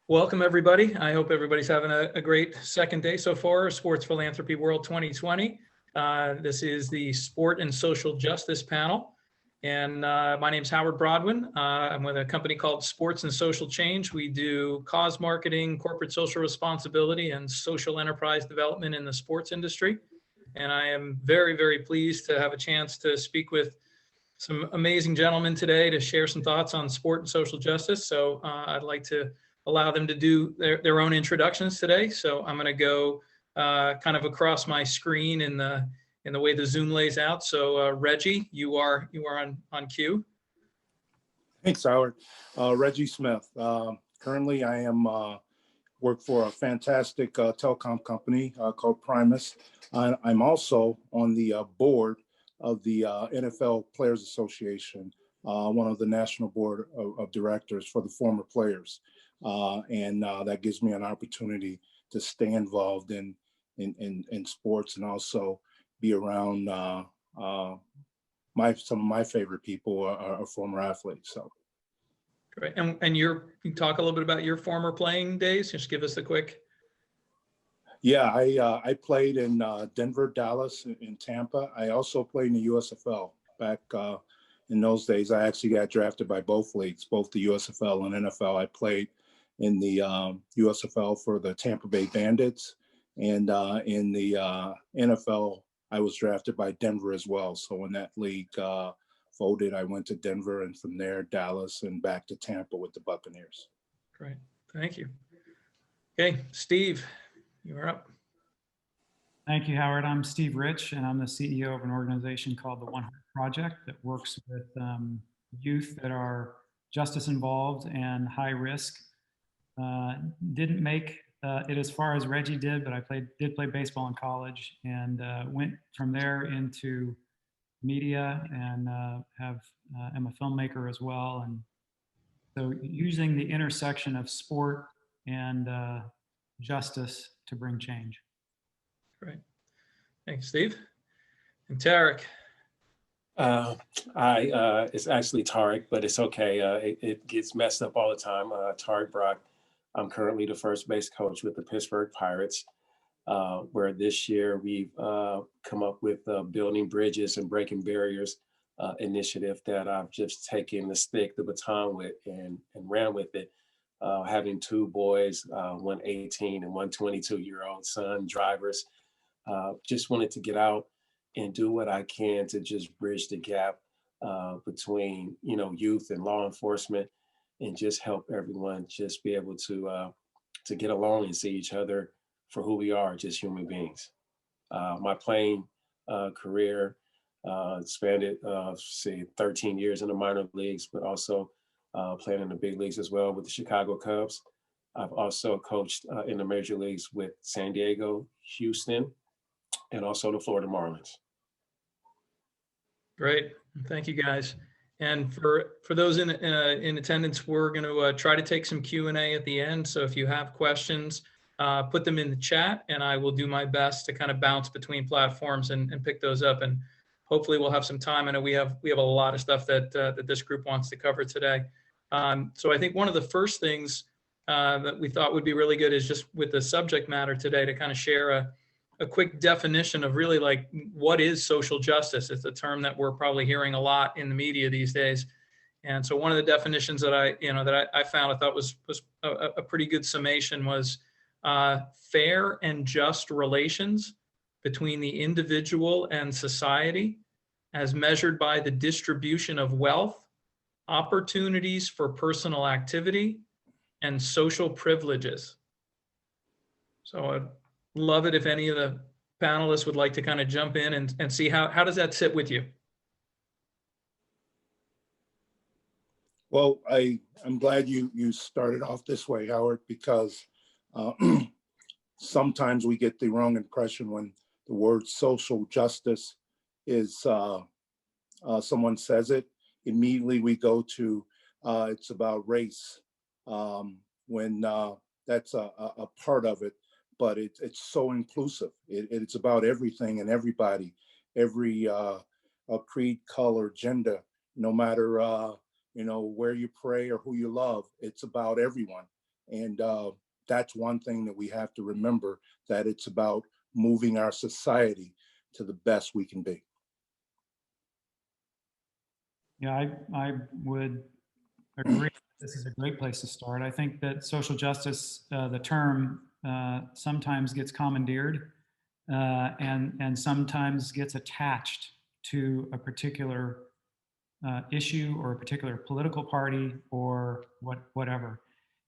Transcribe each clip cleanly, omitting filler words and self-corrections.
Welcome, everybody. I hope everybody's having a great second day so far, Sports Philanthropy World 2020. This is the Sport and Social Justice panel. And my name is Howard Broadwin. I'm with a company called Sports and Social Change. We do cause marketing, corporate social responsibility, and social enterprise development in the sports industry. And I am very, very pleased to have a chance to speak with some amazing gentlemen today to share some thoughts on sport and social justice. So I'd like to allow them to do their own introductions today. So I'm going to go kind of across my screen in the way the Zoom lays out. So Reggie, you are on cue. Thanks, Howard. Reggie Smith. Currently, I am work for a fantastic telecom company called Primus. I'm also on the board of the NFL Players Association, one of the national board of directors for the former players. And that gives me an opportunity to stay involved in sports and also be around some of my favorite people are former athletes. So. Great. And you talk a little bit about your former playing days. Just give us the quick. Yeah, I played in Denver, Dallas, and Tampa. I also played in the USFL back in those days. I actually got drafted by both leagues, both the USFL and NFL. I played in the USFL for the Tampa Bay Bandits, and in the NFL, I was drafted by Denver as well. So when that league folded, I went to Denver, and from there, Dallas, and back to Tampa with the Buccaneers. Great. Thank you. Okay, Steve, you're up. Thank you, Howard. I'm Steve Rich, and I'm the CEO of an organization called the 100 Project that works with youth that are justice involved and high risk. Didn't make it as far as Reggie did, but I did play baseball in college and went from there into media and am a filmmaker as well. And so using the intersection of sport and justice to bring change. Great. Thanks, Steve. And Tarek. It's actually Tarek, but it's okay. It gets messed up all the time. Tarek Brock. I'm currently the first base coach with the Pittsburgh Pirates, where this year we've come up with Building Bridges and Breaking Barriers initiative that I've just taken the baton with and ran with it. Having two boys, one 18 and one 22-year-old son, drivers. Just wanted to get out and do what I can to just bridge the gap between, youth and law enforcement, and just help everyone just be able to get along and see each other for who we are, just human beings. My playing career spanned 13 years in the minor leagues, but also playing in the big leagues as well with the Chicago Cubs. I've also coached in the major leagues with San Diego, Houston, and also the Florida Marlins. Great. Thank you, guys. And for those in attendance, we're going to try to take some Q&A at the end. So if you have questions, put them in the chat, and I will do my best to kind of bounce between platforms and pick those up. And hopefully we'll have some time. I know we have a lot of stuff that this group wants to cover today. So I think one of the first things that we thought would be really good is just with the subject matter today to kind of share a quick definition of really like what is social justice. It's a term that we're probably hearing a lot in the media these days. And so one of the definitions that I found I thought was a pretty good summation was fair and just relations between the individual and society as measured by the distribution of wealth, opportunities for personal activity, and social privileges. So I'd love it if any of the panelists would like to kind of jump in and see how does that sit with you? Well, I'm glad you started off this way, Howard, because sometimes we get the wrong impression when the word social justice is someone says it. Immediately we go to it's about race when that's a part of it. But it's so inclusive. It's about everything and everybody, every creed, color, gender, no matter where you pray or who you love. It's about everyone. And that's one thing that we have to remember, that it's about moving our society to the best we can be. Yeah, I would agree. This is a great place to start. I think that social justice, the term, sometimes gets commandeered and sometimes gets attached to a particular issue or a particular political party or whatever.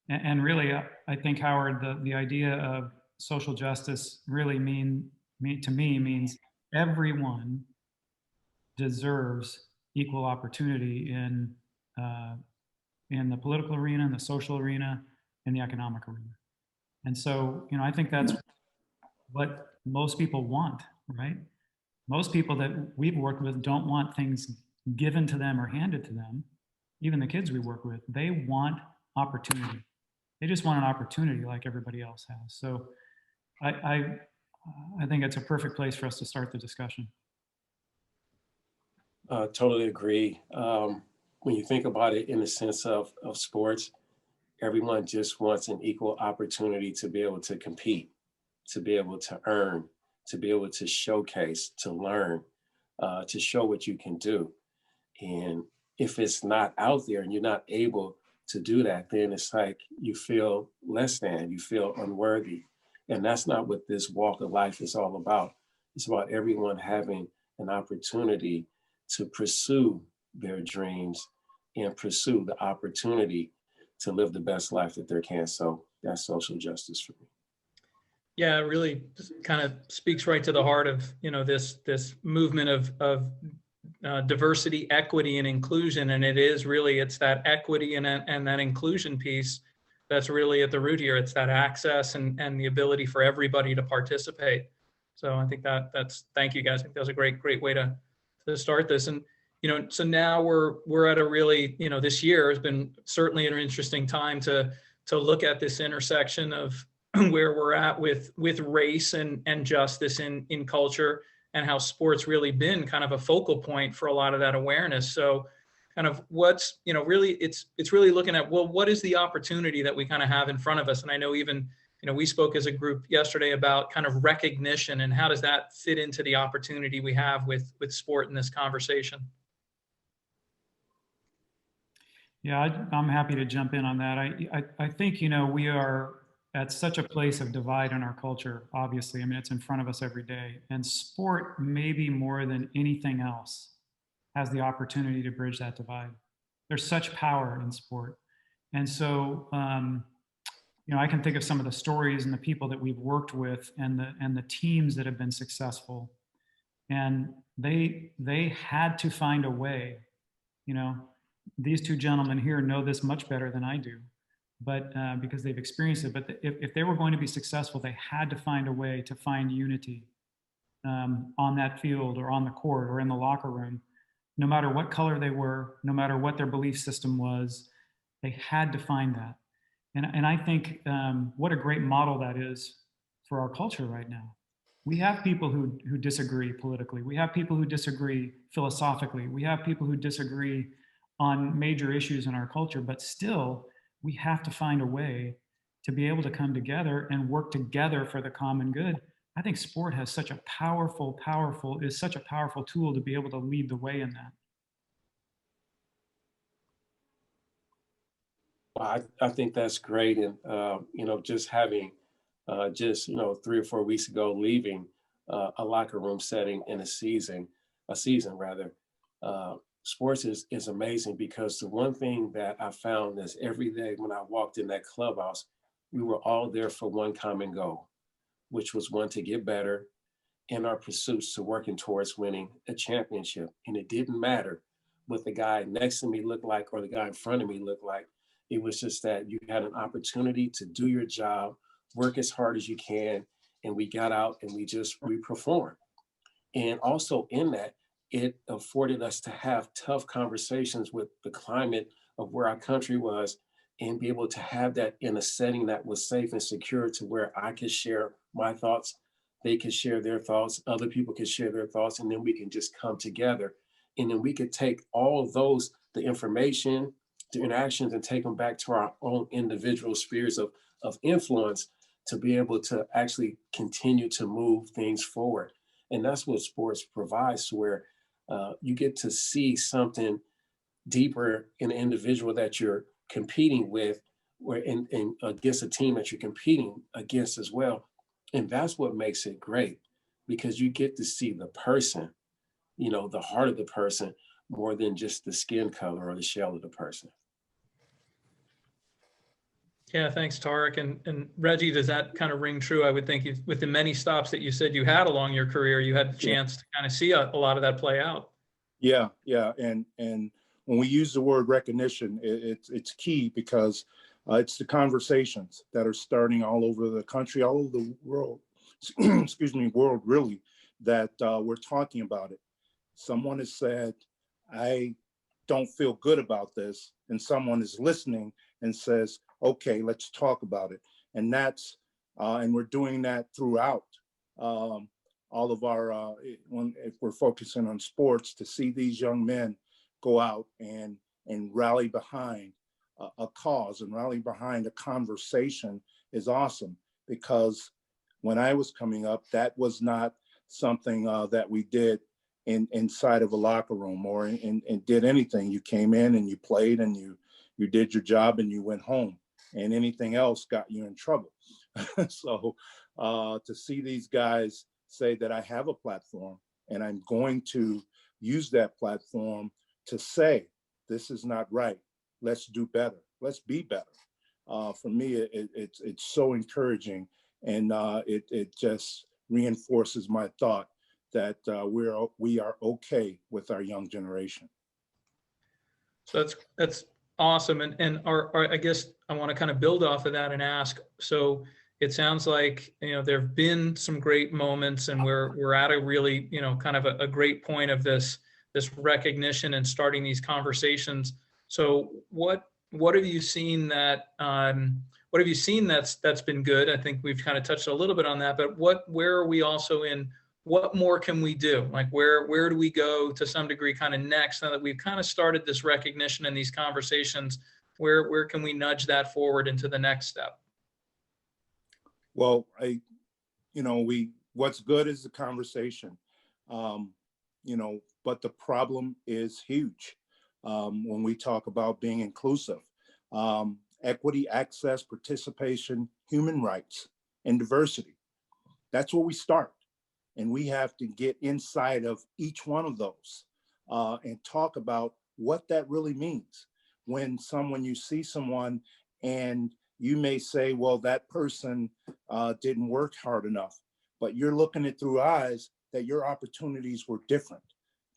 And really, I think, Howard, the idea of social justice really to me means everyone deserves equal opportunity in the political arena, in the social arena, in the economic arena. And so, I think that's what most people want, right? Most people that we've worked with don't want things given to them or handed to them. Even the kids we work with, they want opportunity. They just want an opportunity like everybody else has. So I think it's a perfect place for us to start the discussion. Totally agree. When you think about it in the sense of sports, everyone just wants an equal opportunity to be able to compete, to be able to earn, to be able to showcase, to learn, to show what you can do. And if it's not out there and you're not able to do that, then it's like you feel less than, you feel unworthy. And that's not what this walk of life is all about. It's about everyone having an opportunity to pursue their dreams and pursue the opportunity to live the best life that they can. So that's social justice for me. Yeah, it really kind of speaks right to the heart of, this movement of diversity, equity, and inclusion. And it's that equity and that inclusion piece that's really at the root here. It's that access and the ability for everybody to participate. So I think thank you guys. I think that was a great way to start this. And, so now we're at a really, this year has been certainly an interesting time to look at this intersection of where we're at with race and justice in culture, and how sports really been kind of a focal point for a lot of that awareness. So kind of what's, really, it's really looking at, well, what is the opportunity that we kind of have in front of us? And I know even, we spoke as a group yesterday about kind of recognition, and how does that fit into the opportunity we have with sport in this conversation? Yeah, I'm happy to jump in on that. I think, we are at such a place of divide in our culture, obviously. I mean, it's in front of us every day. And sport, maybe more than anything else, has the opportunity to bridge that divide. There's such power in sport. And so, I can think of some of the stories and the people that we've worked with and the teams that have been successful. And they had to find a way. These two gentlemen here know this much better than I do, but because they've experienced it. But if they were going to be successful, they had to find a way to find unity on that field or on the court or in the locker room. No matter what color they were, no matter what their belief system was, they had to find that. And I think what a great model that is for our culture right now. We have people who disagree politically. We have people who disagree philosophically. We have people who disagree on major issues in our culture, but still we have to find a way to be able to come together and work together for the common good. I think sport has such a powerful tool to be able to lead the way in that. Well, I think that's great. And, just having 3 or 4 weeks ago, leaving a locker room setting in a season rather, sports is amazing, because the one thing that I found is every day when I walked in that clubhouse, we were all there for one common goal, which was one, to get better in our pursuits to working towards winning a championship. And it didn't matter what the guy next to me looked like or the guy in front of me looked like. It was just that you had an opportunity to do your job, work as hard as you can. And we got out and we performed. And also in that, it afforded us to have tough conversations with the climate of where our country was, and be able to have that in a setting that was safe and secure, to where I could share my thoughts, they could share their thoughts, other people could share their thoughts, and then we can just come together. And then we could take all of those, the information, interactions and take them back to our own individual spheres of influence to be able to actually continue to move things forward. And that's what sports provides, to where you get to see something deeper in an individual that you're competing with, or in against a team that you're competing against as well. And that's what makes it great, because you get to see the person, you know, the heart of the person, more than just the skin color or the shell of the person. Yeah, thanks, Tarek. And Reggie, does that kind of ring true? I would think with the many stops that you said you had along your career, you had the chance to kind of see a lot of that play out. Yeah, yeah, and when we use the word recognition, it's key, because it's the conversations that are starting all over the country, all over the world, excuse me, world really, that we're talking about it. Someone has said, I don't feel good about this, and someone is listening and says, okay, let's talk about it. And that's and we're doing that throughout all of our if we're focusing on sports, to see these young men go out and rally behind a cause and rally behind a conversation is awesome. Because when I was coming up, that was not something that we did inside of a locker room or did anything. You came in and you played and you did your job and you went home, and anything else got you in trouble. So to see these guys say that I have a platform and I'm going to use that platform to say, this is not right. Let's do better. Let's be better. For me, it's so encouraging, and it just reinforces my thought that we are okay with our young generation. So that's awesome. And I guess I want to kind of build off of that and ask, so it sounds like, you know, there've been some great moments, and we're at a really, you know, kind of a great point of this recognition and starting these conversations. So what have you seen that's been good? I think we've kind of touched a little bit on that, but where are we also in? What more can we do? Like where do we go to some degree kind of next, now that we've kind of started this recognition and these conversations? Where can we nudge that forward into the next step? Well, what's good is the conversation, but the problem is huge when we talk about being inclusive. Equity, access, participation, human rights, and diversity. That's where we start. And we have to get inside of each one of those and talk about what that really means. When you see someone and you may say, well, that person didn't work hard enough, but you're looking at through eyes that your opportunities were different.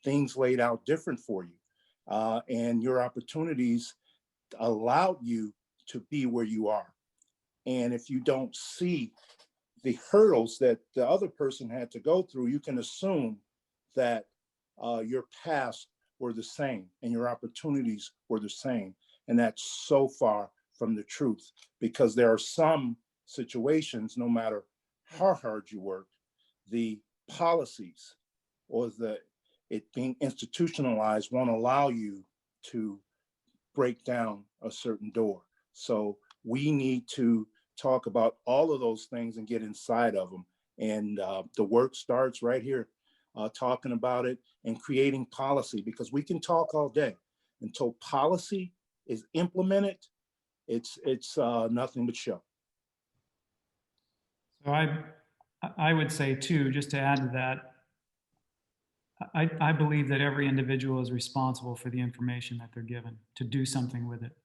Things laid out different for you. And your opportunities allowed you to be where you are. And if you don't see the hurdles that the other person had to go through, you can assume that your past were the same and your opportunities were the same. And that's so far from the truth, because there are some situations, no matter how hard you work, the policies or it being institutionalized won't allow you to break down a certain door. So we need to talk about all of those things and get inside of them. And the work starts right here, talking about it and creating policy, because we can talk all day. Until policy is implemented, it's nothing but show. So I would say too, just to add to that, I believe that every individual is responsible for the information that they're given, to do something with it,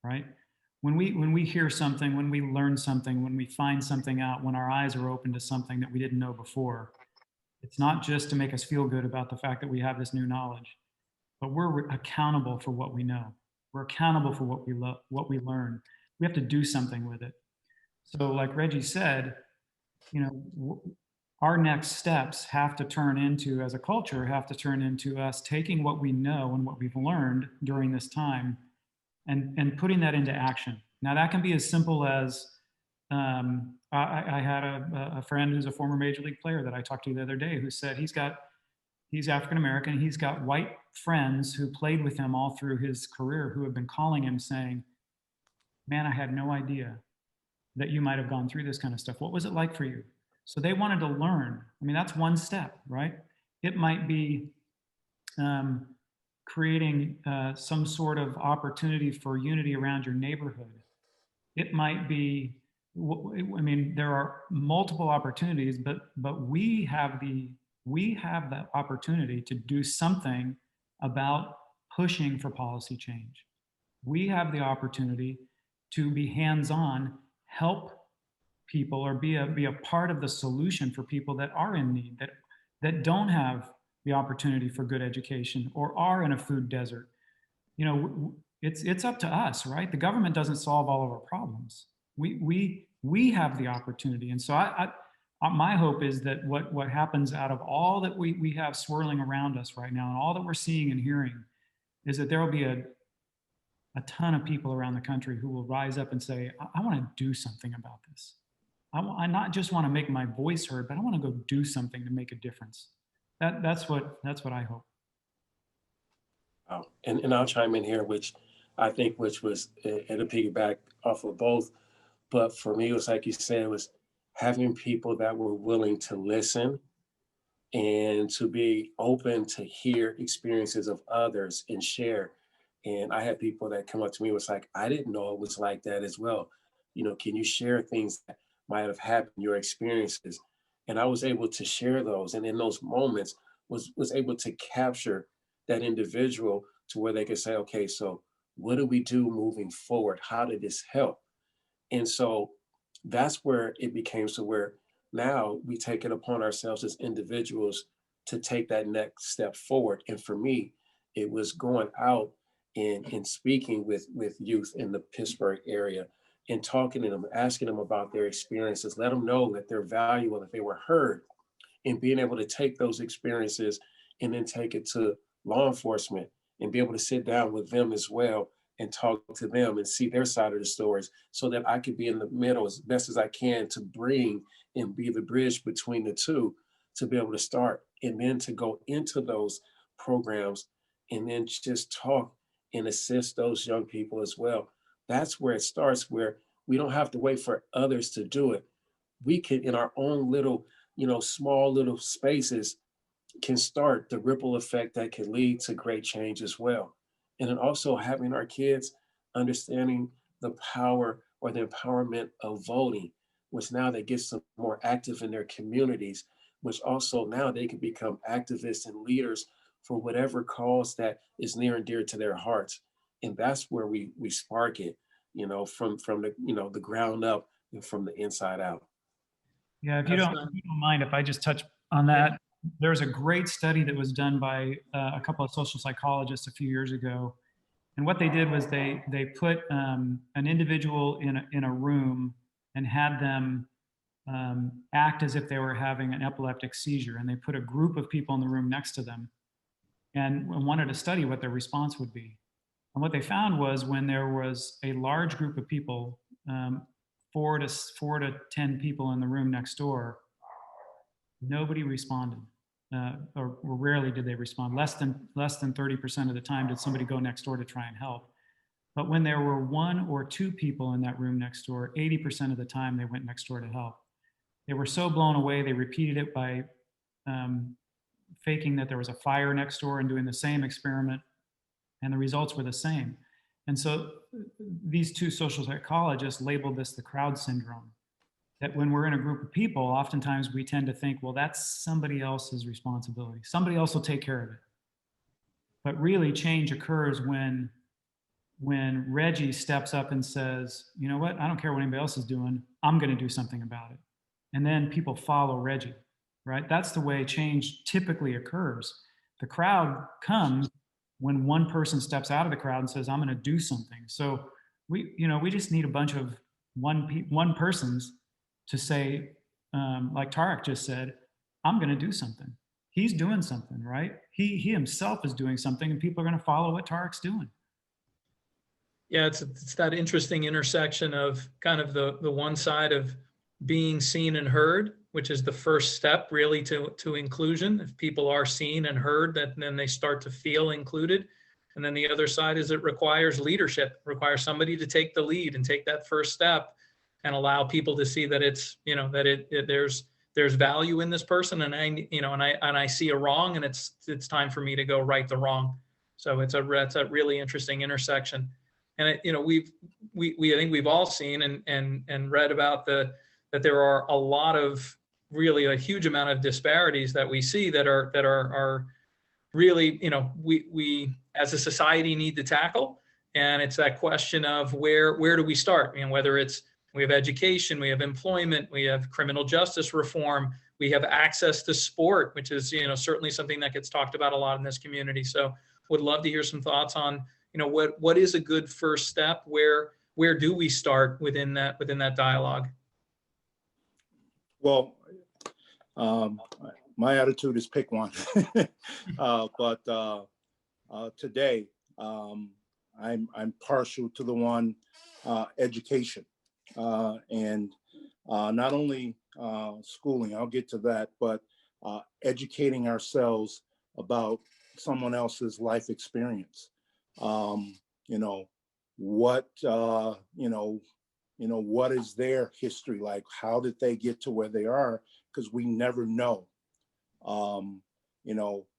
right? When we hear something, when we learn something, when we find something out, when our eyes are open to something that we didn't know before, it's not just to make us feel good about the fact that we have this new knowledge, but we're accountable for what we know. We're accountable for what we learn. We have to do something with it. So like Reggie said, our next steps have to turn into, as a culture, have to turn into us taking what we know and what we've learned during this time and putting that into action. Now that can be as simple as, I had a friend who's a former major league player that I talked to the other day who said he's got He's African American. He's got white friends who played with him all through his career who have been calling him saying, man, I had no idea that you might have gone through this kind of stuff. What was it like for you? So they wanted to learn. I mean, that's one step, right? It might be creating some sort of opportunity for unity around your neighborhood. It might be, I mean, there are multiple opportunities, but we have the opportunity to do something about pushing for policy change. We have the opportunity to be hands-on, help people, or be a part of the solution for people that are in need, that don't have the opportunity for good education or are in a food desert. You know, it's up to us, right? The government doesn't solve all of our problems. We have the opportunity. And so my hope is that what happens out of all that we have swirling around us right now and all that we're seeing and hearing is that there will be a ton of people around the country who will rise up and say, I want to do something about this. I not just want to make my voice heard, but I want to go do something to make a difference. That's what I hope. Wow. And I'll chime in here, which was at a piggyback off of both. But for me, it was like you said, it was having people that were willing to listen and to be open to hear experiences of others and share. And I had people that come up to me, was like, I didn't know it was like that as well. You know, can you share things that might have happened, your experiences? And I was able to share those. And in those moments was able to capture that individual to where they could say, okay, so what do we do moving forward? How did this help? And so that's where it became so where now we take it upon ourselves as individuals to take that next step forward. And for me, it was going out and speaking with youth in the Pittsburgh area and talking to them, asking them about their experiences, let them know that they're valuable, that they were heard, and being able to take those experiences and then take it to law enforcement and be able to sit down with them as well and talk to them and see their side of the stories so that I could be in the middle as best as I can to bring and be the bridge between the two to be able to start and then to go into those programs and then just talk and assist those young people as well. That's where it starts, where we don't have to wait for others to do it. We can, in our own little, small little spaces, can start the ripple effect that can lead to great change as well. And then also having our kids understanding the power or the empowerment of voting, which now that gets them more active in their communities, which also now they can become activists and leaders for whatever cause that is near and dear to their hearts. And that's where we spark it, from the, the ground up and from the inside out. Yeah, if you don't mind, if I just touch on that, there's a great study that was done by a couple of social psychologists a few years ago. And what they did was they put an individual in a room and had them act as if they were having an epileptic seizure. And they put a group of people in the room next to them and wanted to study what their response would be. And what they found was when there was a large group of people, 4 to 10 people in the room next door, nobody responded, or rarely did they respond. Less than 30% of the time did somebody go next door to try and help. But when there were 1 or 2 people in that room next door, 80% of the time they went next door to help. They were so blown away, they repeated it by faking that there was a fire next door and doing the same experiment, and the results were the same. And so these 2 social psychologists labeled this the crowd syndrome. That when we're in a group of people, oftentimes we tend to think, well, that's somebody else's responsibility. Somebody else will take care of it. But really change occurs when Reggie steps up and says, you know what, I don't care what anybody else is doing, I'm gonna do something about it. And then people follow Reggie, right? That's the way change typically occurs. The crowd comes when one person steps out of the crowd and says, I'm gonna do something. So we just need a bunch of one persons to say, like Tarek just said, I'm going to do something. He's doing something, right? He himself is doing something, and people are going to follow what Tarek's doing. Yeah, it's that interesting intersection of kind of the one side of being seen and heard, which is the first step really to inclusion. If people are seen and heard, that then they start to feel included. And then the other side is it requires leadership, it requires somebody to take the lead and take that first step and allow people to see that it's, you know, that there's value in this person, and I see a wrong, and it's time for me to go right the wrong. So it's a really interesting intersection. And I think we've all seen and read about that there are a lot of really a huge amount of disparities that we see that are really, we as a society need to tackle. And it's that question of where do we start? Whether it's, we have education, we have employment, we have criminal justice reform, we have access to sport, which is, certainly something that gets talked about a lot in this community. So would love to hear some thoughts on, what is a good first step? Where do we start within that dialogue? Well, my attitude is pick one. But today, I'm partial to the one, education. And not only schooling, I'll get to that, but educating ourselves about someone else's life experience. What is their history like? How did they get to where they are? Because we never know,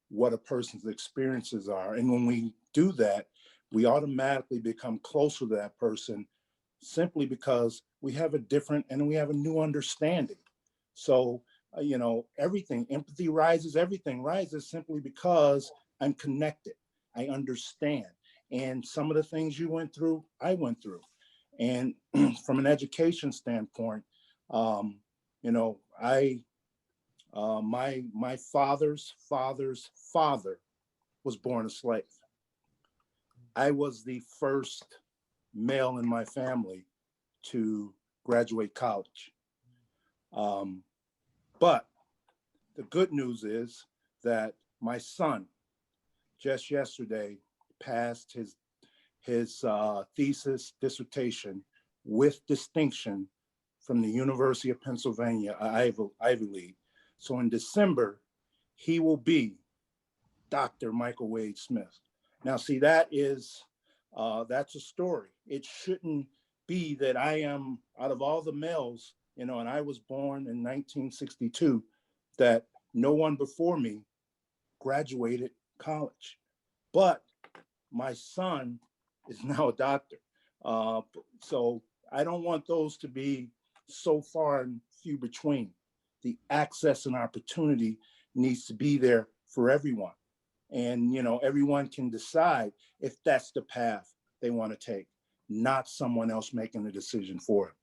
what a person's experiences are. And when we do that, we automatically become closer to that person simply because we have a different and we have a new understanding. So, everything, empathy rises, everything rises simply because I'm connected. I understand. And some of the things you went through, I went through. And from an education standpoint, my father's father's father was born a slave. I was the first male in my family to graduate college. But the good news is that my son just yesterday passed his thesis dissertation with distinction from the University of Pennsylvania, Ivy League. So in December, he will be Dr. Michael Wade Smith. Now, see, that's a story. It shouldn't be that I am, out of all the males, and I was born in 1962, that no one before me graduated college. But my son is now a doctor. So I don't want those to be so far and few between. The access and opportunity needs to be there for everyone. And, everyone can decide if that's the path they want to take, not someone else making the decision for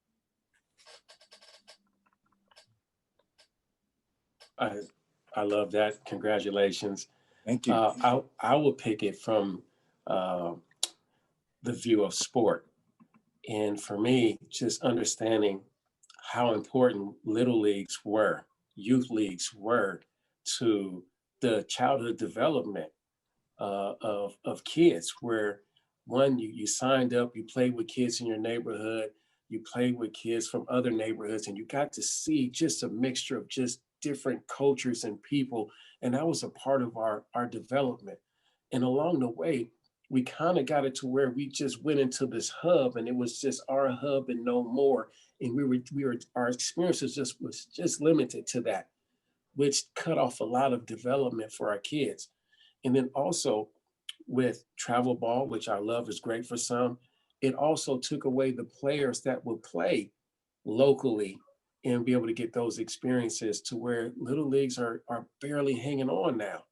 I love that. Congratulations. Thank you. I will pick it from the view of sport. And for me, just understanding how important little leagues were, youth leagues were to the childhood development of kids, where one, you signed up, you played with kids in your neighborhood, you played with kids from other neighborhoods, and you got to see just a mixture of just different cultures and people. And that was a part of our development. And along the way, we kind of got it to where we just went into this hub, and it was just our hub and no more. And our experiences was just limited to that, which cut off a lot of development for our kids. And then also with travel ball, which I love, is great for some, it also took away the players that would play locally and be able to get those experiences, to where little leagues are barely hanging on now,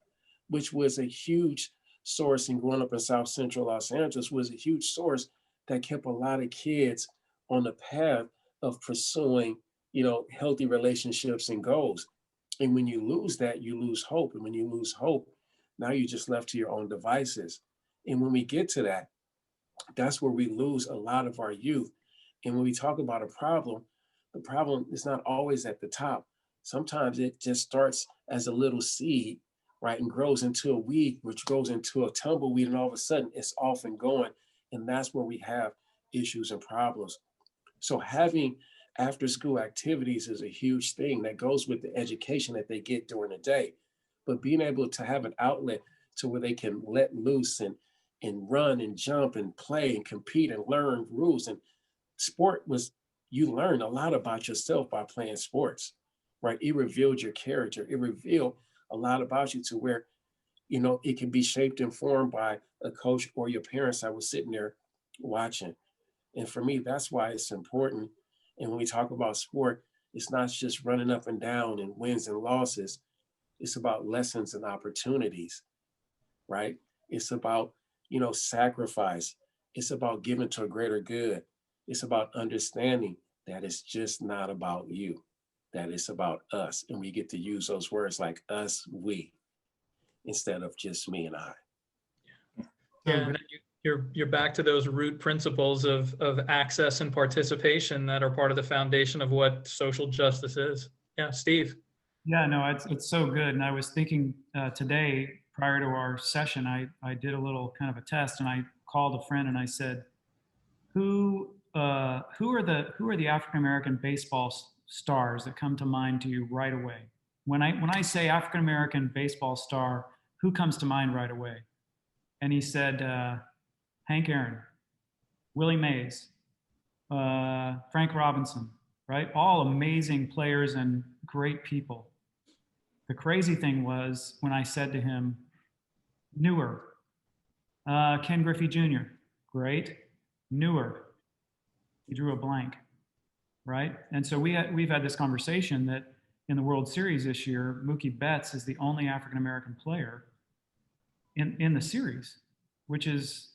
which was a huge source. And growing up in South Central Los Angeles was a huge source that kept a lot of kids on the path of pursuing, healthy relationships and goals. And when you lose that, you lose hope. And when you lose hope, now you're just left to your own devices. And when we get to that, that's where we lose a lot of our youth. And when we talk about a problem, the problem is not always at the top. Sometimes it just starts as a little seed, right, and grows into a weed, which grows into a tumbleweed, and all of a sudden it's off and going. And that's where we have issues and problems. So having after school activities is a huge thing that goes with the education that they get during the day. But being able to have an outlet to where they can let loose and run and jump and play and compete and learn rules. And sport was, you learn a lot about yourself by playing sports, right? It revealed your character. It revealed a lot about you to where, you know, it can be shaped and formed by a coach or your parents that was sitting there watching. And for me, that's why it's important. And when we talk about sport, it's not just running up and down and wins and losses. It's about lessons and opportunities, right? It's about, you know, sacrifice. It's about giving to a greater good. It's about understanding that it's just not about you, that it's about us. And we get to use those words like us, we, instead of just me and I. Yeah, and you're back to those root principles of access and participation that are part of the foundation of what social justice is. Yeah, Steve. Yeah, no, it's so good. And I was thinking today, prior to our session, I did a little kind of a test, and I called a friend and I said, who are the African American baseball stars that come to mind to you right away? When I say African American baseball star, who comes to mind right away? And he said Hank Aaron, Willie Mays, Frank Robinson, right? All amazing players and great people. The crazy thing was when I said to him, newer, Ken Griffey Jr., great, newer, he drew a blank, right? And so we've had this conversation that in the World Series this year, Mookie Betts is the only African-American player in the series, which is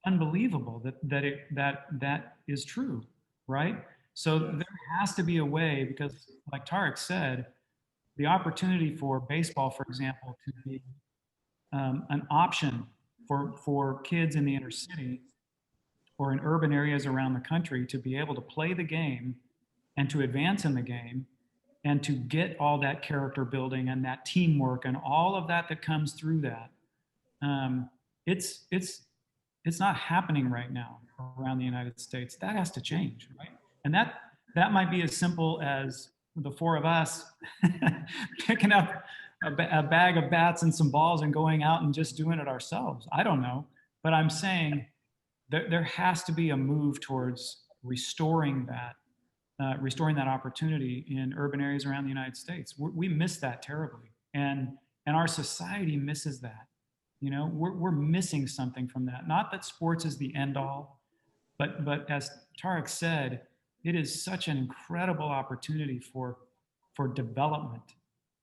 unbelievable that is true, right? So there has to be a way, because like Tarek said, the opportunity for baseball, for example, to be an option for kids in the inner city or in urban areas around the country to be able to play the game and to advance in the game and to get all that character building and that teamwork and all of that comes through that. It's not happening right now around the United States. That has to change, right? And that might be as simple as the four of us picking up a bag of bats and some balls and going out and just doing it ourselves. I don't know, but I'm saying there has to be a move towards restoring that opportunity in urban areas around the United States. We miss that terribly, and our society misses that. You know, we're missing something from that. Not that sports is the end all, but as Tarek said, it is such an incredible opportunity for development,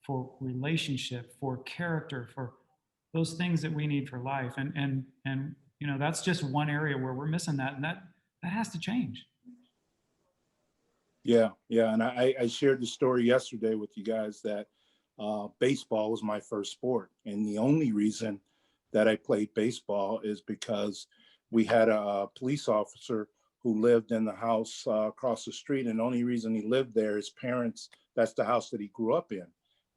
for relationship, for character, for those things that we need for life. And you know, that's just one area where we're missing that, and that has to change. Yeah, and I shared the story yesterday with you guys that baseball was my first sport, and the only reason that I played baseball is because we had a police officer who lived in the house across the street, and the only reason he lived there, his parents, that's the house that he grew up in,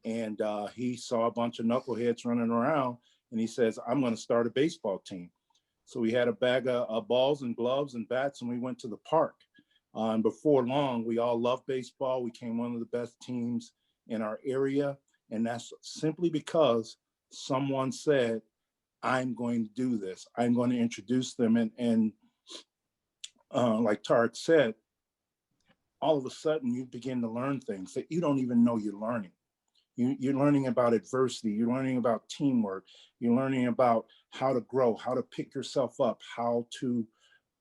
and he saw a bunch of knuckleheads running around, and he says, I'm going to start a baseball team. So we had a bag of balls and gloves and bats, and we went to the park. And before long, we all loved baseball. We became one of the best teams in our area. And that's simply because someone said, I'm going to do this. I'm going to introduce them. And like Tarek said, all of a sudden you begin to learn things that you don't even know you're learning. You're learning about adversity. You're learning about teamwork. You're learning about how to grow, how to pick yourself up, how to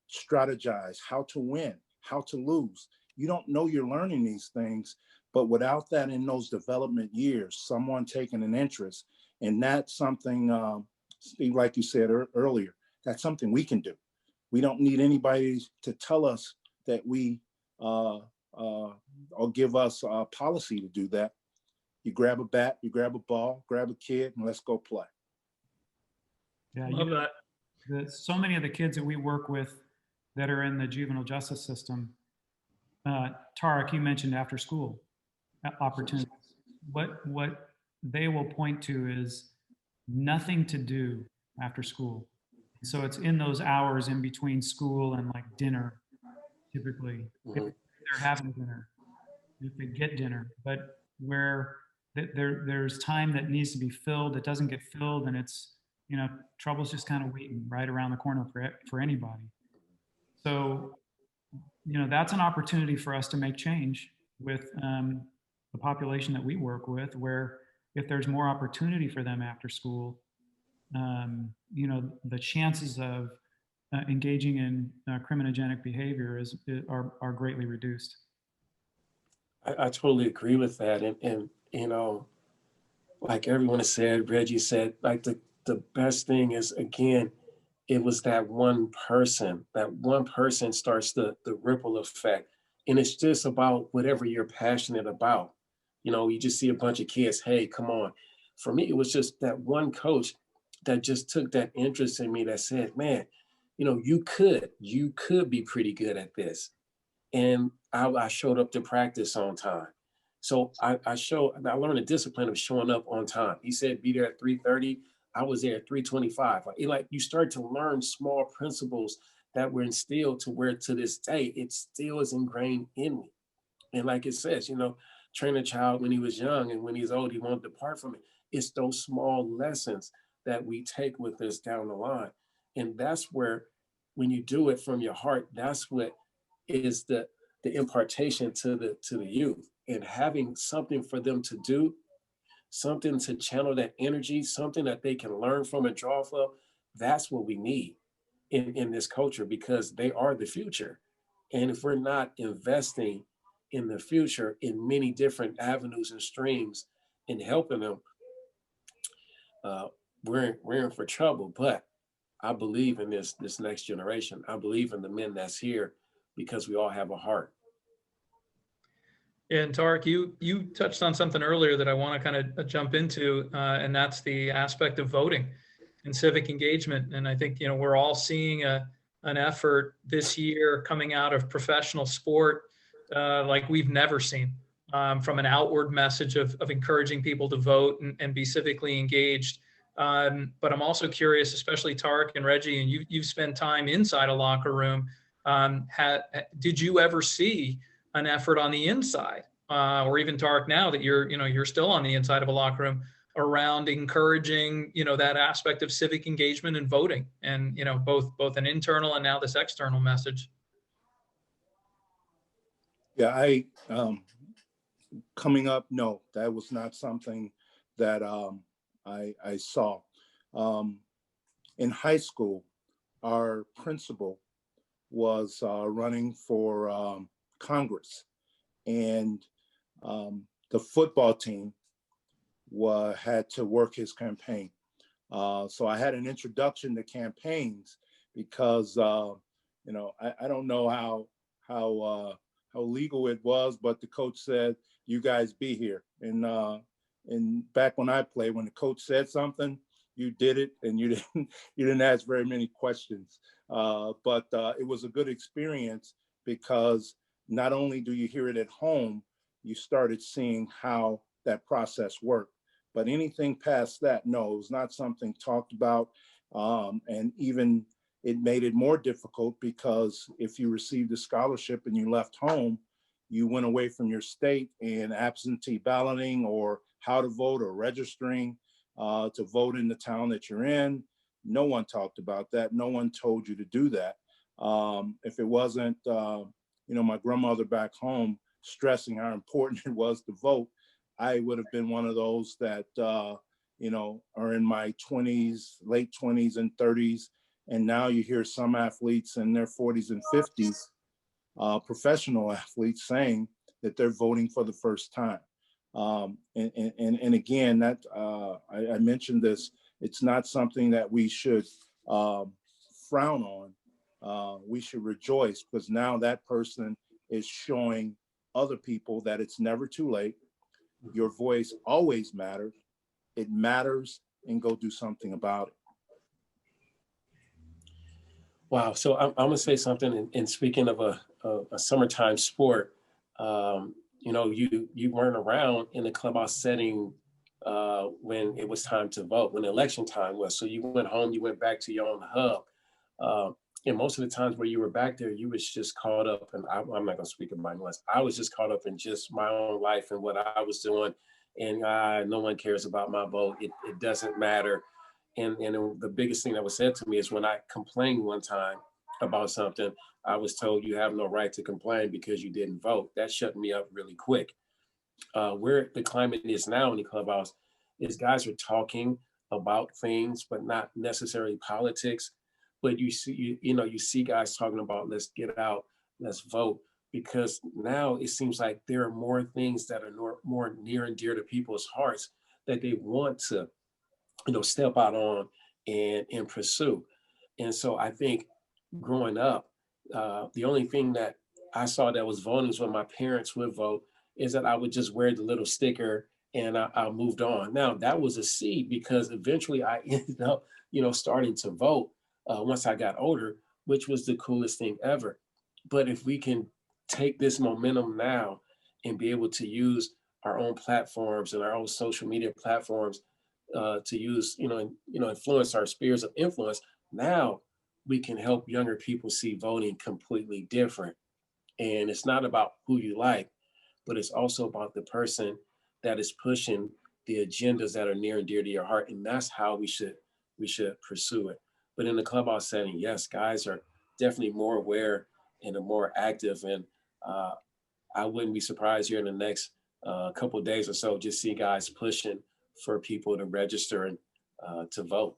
strategize, how to win, how to lose. You don't know you're learning these things, but without that in those development years, someone taking an interest, and that's something, Steve, like you said earlier, that's something we can do. We don't need anybody to tell us that or give us a policy to do that. You grab a bat, you grab a ball, grab a kid, and let's go play. Yeah, Love that. So many of the kids that we work with that are in the juvenile justice system, Tarek, you mentioned after school opportunities. What they will point to is nothing to do after school. So it's in those hours in between school and like dinner, typically. If they're having dinner, if they get dinner, but where there's time that needs to be filled, that doesn't get filled, and it's, trouble's just kind of waiting right around the corner for anybody. So, that's an opportunity for us to make change with the population that we work with, where if there's more opportunity for them after school, the chances of engaging in criminogenic behavior are greatly reduced. I totally agree with that. And like everyone has said, Reggie said, like the best thing is, again, it was that one person. That one person starts the ripple effect. And it's just about whatever you're passionate about. You just see a bunch of kids, hey, come on. For me, it was just that one coach that just took that interest in me, that said, man, you could be pretty good at this. And I showed up to practice on time. So I learned the discipline of showing up on time. He said, be there at 3:30. I was there at 3:25. Like you start to learn small principles that were instilled to where to this day, it still is ingrained in me. And like it says, train a child when he was young, and when he's old, he won't depart from it. It's those small lessons that we take with us down the line. And that's where, when you do it from your heart, that's what is the impartation to the youth, and having something for them to do, something to channel that energy, something that they can learn from and draw from. That's what we need in this culture, because they are the future. And if we're not investing in the future in many different avenues and streams and helping them, we're in for trouble. But I believe in this next generation. I believe in the men that's here, because we all have a heart. And Tarek, you touched on something earlier that I want to kind of jump into, and that's the aspect of voting and civic engagement. And I think we're all seeing an effort this year coming out of professional sport like we've never seen, from an outward message of encouraging people to vote and be civically engaged. But I'm also curious, especially Tarek and Reggie, and you've spent time inside a locker room. Did you ever see an effort on the inside, or even Tarek, now that you're still on the inside of a locker room, around encouraging that aspect of civic engagement and voting, and both an internal and now this external message? Yeah, coming up, no, that was not something that I saw. In high school, our principal was running for Congress, and the football team had to work his campaign. So I had an introduction to campaigns, because I don't know how legal it was, but the coach said, "You guys be here." And back when I played, when the coach said something, you did it, and you didn't ask very many questions. But it was a good experience, because not only do you hear it at home, you started seeing how that process worked. But anything past that, no, it was not something talked about. And even it made it more difficult, because if you received a scholarship and you left home, you went away from your state, and absentee balloting, or how to vote, or registering to vote in the town that you're in, no one talked about that. No one told you to do that. If it wasn't, my grandmother back home stressing how important it was to vote, I would have been one of those that, are in my 20s, late 20s and 30s. And now you hear some athletes in their 40s and 50s, professional athletes, saying that they're voting for the first time. And again, that I mentioned this, it's not something that we should frown on. We should rejoice, because now that person is showing other people that it's never too late. Your voice always matters. It matters, and go do something about it. Wow. So I'm going to say something. And speaking of a summertime sport, you weren't around in the clubhouse setting when it was time to vote, when election time was. So you went home, you went back to your own hub. And most of the times where you were back there, you was just caught up, and I'm not gonna speak about anyone else. I was just caught up in just my own life and what I was doing, and no one cares about my vote. It doesn't matter. And the biggest thing that was said to me is when I complained one time about something, I was told you have no right to complain because you didn't vote. That shut me up really quick. Where the climate is now in the clubhouse is guys are talking about things, but not necessarily politics. But you see guys talking about let's get out, let's vote, because now it seems like there are more things that are more near and dear to people's hearts that they want to, step out on and pursue. And so I think growing up, the only thing that I saw that was voting is when my parents would vote, is that I would just wear the little sticker and I moved on. Now that was a seed because eventually I ended up, starting to vote once I got older, which was the coolest thing ever. But if we can take this momentum now and be able to use our own platforms and our own social media platforms to use, influence our spheres of influence, now we can help younger people see voting completely different. And it's not about who you like, but it's also about the person that is pushing the agendas that are near and dear to your heart. And that's how we should pursue it. But in the clubhouse setting, yes, guys are definitely more aware and are more active. And I wouldn't be surprised here in the next couple of days or so, just see guys pushing for people to register and to vote.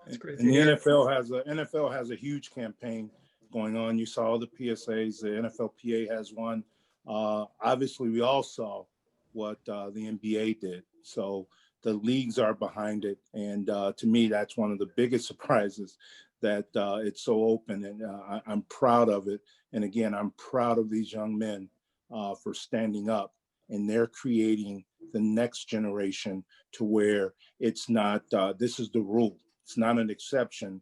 That's great. And the NFL has a huge campaign going on. You saw the PSAs. The NFLPA has one. Obviously, we all saw what the NBA did. So the leagues are behind it, and to me, that's one of the biggest surprises that it's so open, and I'm proud of it. And again, I'm proud of these young men for standing up, and they're creating the next generation to where it's not. This is the rule. It's not an exception.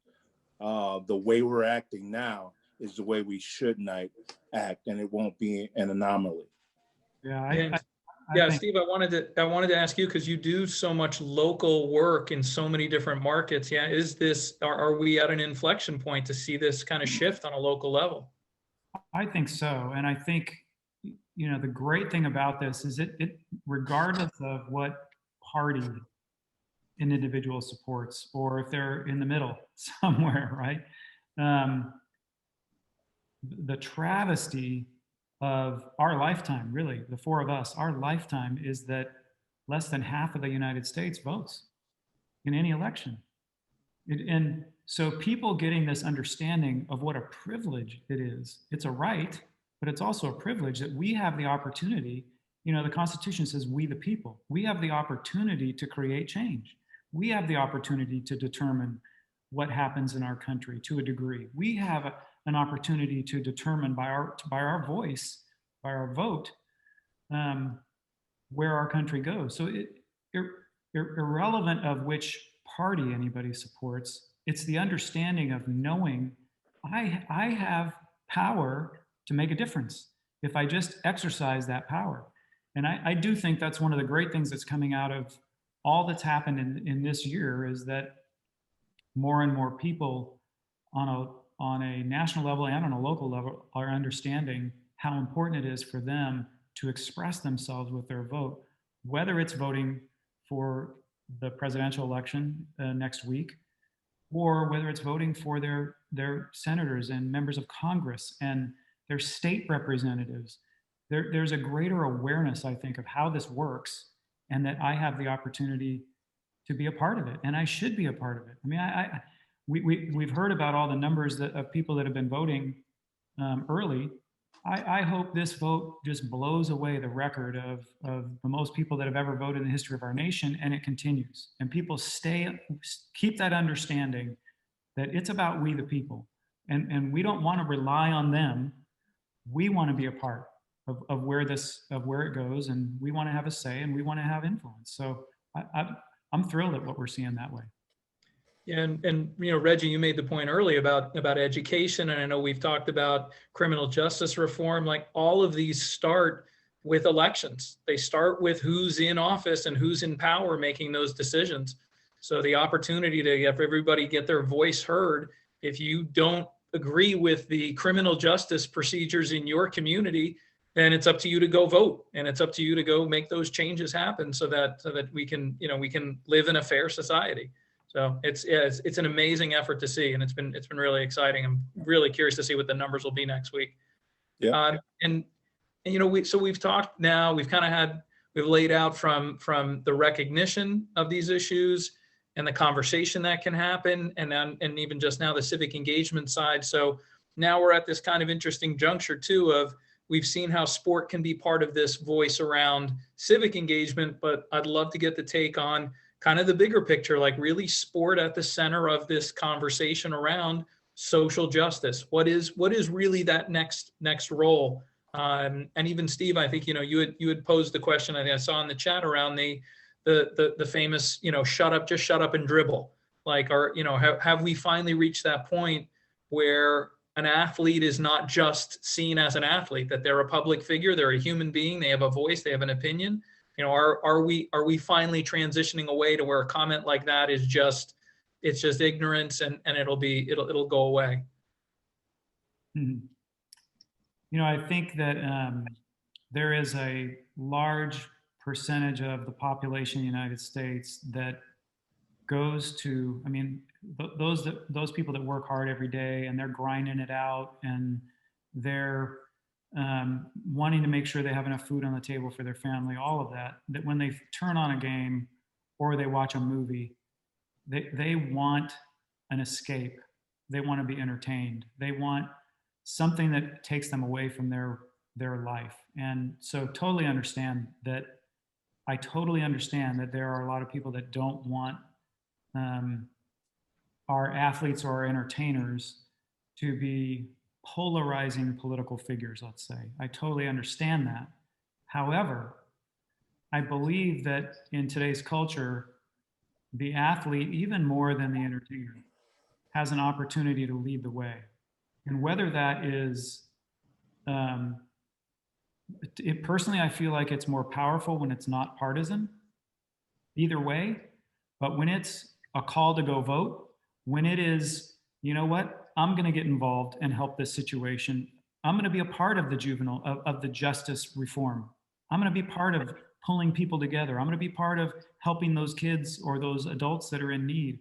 The way we're acting now is the way we should not act, and it won't be an anomaly. Yeah, Yeah, think, Steve, I wanted to ask you, because you do so much local work in so many different markets. Yeah, are we at an inflection point to see this kind of shift on a local level? I think so. And I think, the great thing about this is it regardless of what party an individual supports, or if they're in the middle somewhere, right? The travesty of our lifetime, really, the four of us, our lifetime, is that less than half of the United States votes in any election. And so people getting this understanding of what a privilege it is, it's a right, but it's also a privilege that we have the opportunity. The Constitution says we the people. We have the opportunity to create change. We have the opportunity to determine what happens in our country to a degree. We have an opportunity to determine by our voice, by our vote, where our country goes. So irrelevant of which party anybody supports, it's the understanding of knowing I have power to make a difference if I just exercise that power. And I do think that's one of the great things that's coming out of all that's happened in this year, is that more and more people on a national level and on a local level are understanding how important it is for them to express themselves with their vote, whether it's voting for the presidential election next week, or whether it's voting for their senators and members of Congress and their state representatives. There's a greater awareness, I think, of how this works, and that I have the opportunity to be a part of it, and I should be a part of it. I mean, we've heard about all the numbers of people that have been voting early. I hope this vote just blows away the record of the most people that have ever voted in the history of our nation, and it continues. And people keep that understanding that it's about we the people, and we don't want to rely on them. We want to be a part of where it goes, and we want to have a say, and we want to have influence. So I'm thrilled at what we're seeing that way. Yeah, and Reggie, you made the point early about education, and I know we've talked about criminal justice reform. Like, all of these start with elections. They start with who's in office and who's in power making those decisions. So the opportunity to have everybody get their voice heard if you don't agree with the criminal justice procedures in your community, then it's up to you to go vote, and it's up to you to go make those changes happen so that we can, we can live in a fair society. So it's an amazing effort to see, and it's been really exciting. I'm really curious to see what the numbers will be next week. Yeah. And we've talked now, we've laid out from the recognition of these issues and the conversation that can happen, and even just now the civic engagement side. So now we're at this kind of interesting juncture too of, we've seen how sport can be part of this voice around civic engagement, but I'd love to get the take on kind of the bigger picture, like really sport at the center of this conversation around social justice. What is really that next role? And even Steve, I think, you had posed the question, I think I saw in the chat, around the famous, just shut up and dribble. Like, have we finally reached that point where an athlete is not just seen as an athlete, that they're a public figure, they're a human being, they have a voice, they have an opinion? Are we finally transitioning away to where a comment like that is just ignorance, and it'll go away? I think that there is a large percentage of the population in the United States that goes to, those people that work hard every day and they're grinding it out, and they're wanting to make sure they have enough food on the table for their family, all of that, that when they turn on a game or they watch a movie, they want an escape. They want to be entertained. They want something that takes them away from their life. And so totally understand that. I totally understand that there are a lot of people that don't want our athletes or our entertainers to be polarizing political figures, let's say. I totally understand that. However, I believe that in today's culture, the athlete, even more than the entertainer, has an opportunity to lead the way. And whether that is, personally, I feel like it's more powerful when it's not partisan, either way. But when it's a call to go vote, when it is, you know what, I'm going to get involved and help this situation. I'm going to be a part of the of the justice reform. I'm going to be part of pulling people together. I'm going to be part of helping those kids or those adults that are in need.